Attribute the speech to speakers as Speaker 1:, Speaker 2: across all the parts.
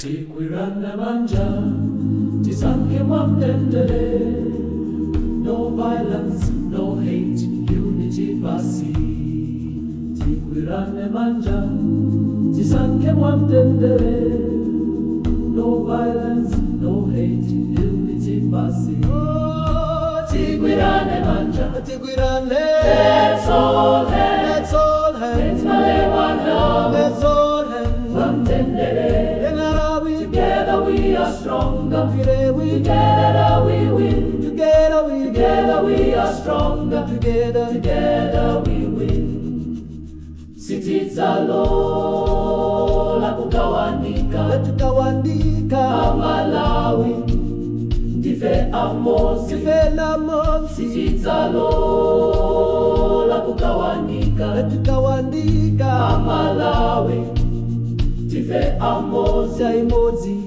Speaker 1: Tikwirana manja, tisanke mwamtendere. No violence, no hate, unity basi. Tikwirane manja, tisanke mwamtendere. No violence, no hate, unity basi. Oh, tikwirane manja, tikwirane. Let's all hands, let's all hands. Let's all hands, mwamtendere. Together we are stronger. Together we win. Together we are stronger. Together we win. Sitidzalola Kugawanika. Malawi ndife amozi. Sitidzalola Kugawanika. Malawi ndife amozi.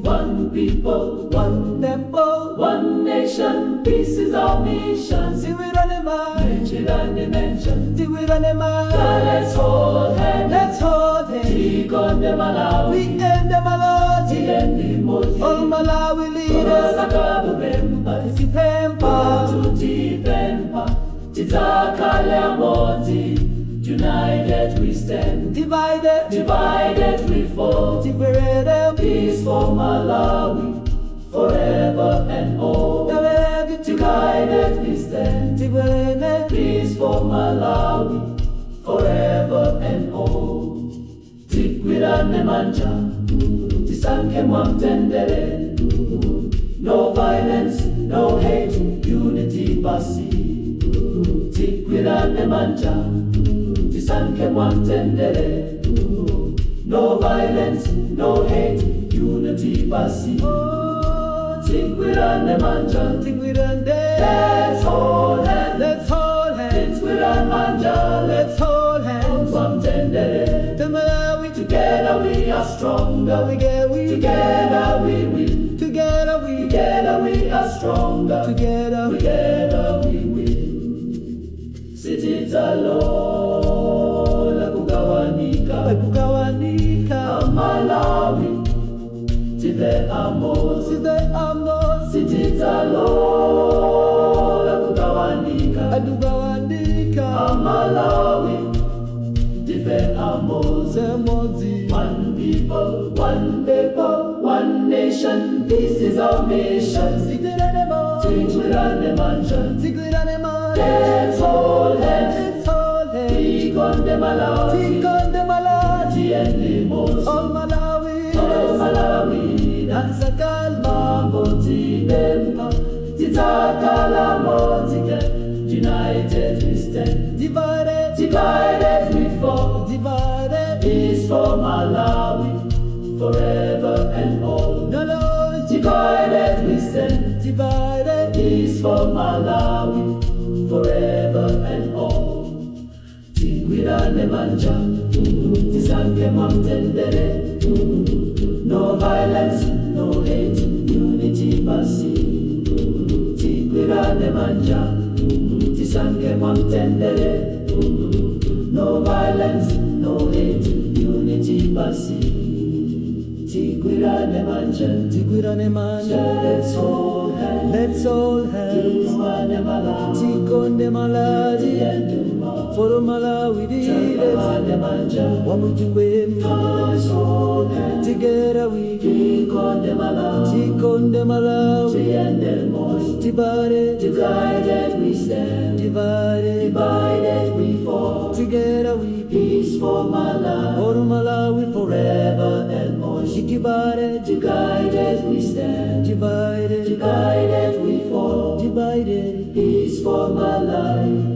Speaker 1: One people, one temple, one nation. Peace is our mission. Let's hold hands. Let's hold hands. Tikonde Malawi. We end the Malawi. All Malawi leaders. United we stand. Divided we fall. Peace for Malawi, forever and all. Divided we stand. Peace for Malawi, forever and all. Tikwirane manja, tisanke mwamtendere. No violence, no hate, unity basi. Tikwirane manja, tisanke mwamtendere. No violence, no hate, unity basi. Tikwirane manja, let's hold hands. Tikwirane manja, let's hold hands. Mwamtendere. Together we are stronger. Together we win. Together we are stronger. Together we win. Sitidzalola Kugawanika. Malawi ndife amozi. Sitidzalola Kugawanika. Malawi ndife amozi. One people, one nation. This is our mission. Tikwirane manja. Let's hold hands. Tikonde Malawi. All Malawi. Mambo tibemba. Titakala motika. United we stand. Divided we fall. Peace for Malawi, forever and all. Divided we stand. Peace for Malawi, forever and all. Tikwirane manja, tisanke mwamtendere. No violence, no hate, unity basi. Tikwirane manja, tisanke mwamtendere. No violence, no hate, unity basi. Tikwirane manja. Let's hold hands. Tikonde Malawi. For Malawi leaders. Together we Tikonde Malawi. Divided we stand. Divided we fall. Together we peace for Malawi. For Malawi forever and more. Divided we stand. Divided we fall. Peace for Malawi.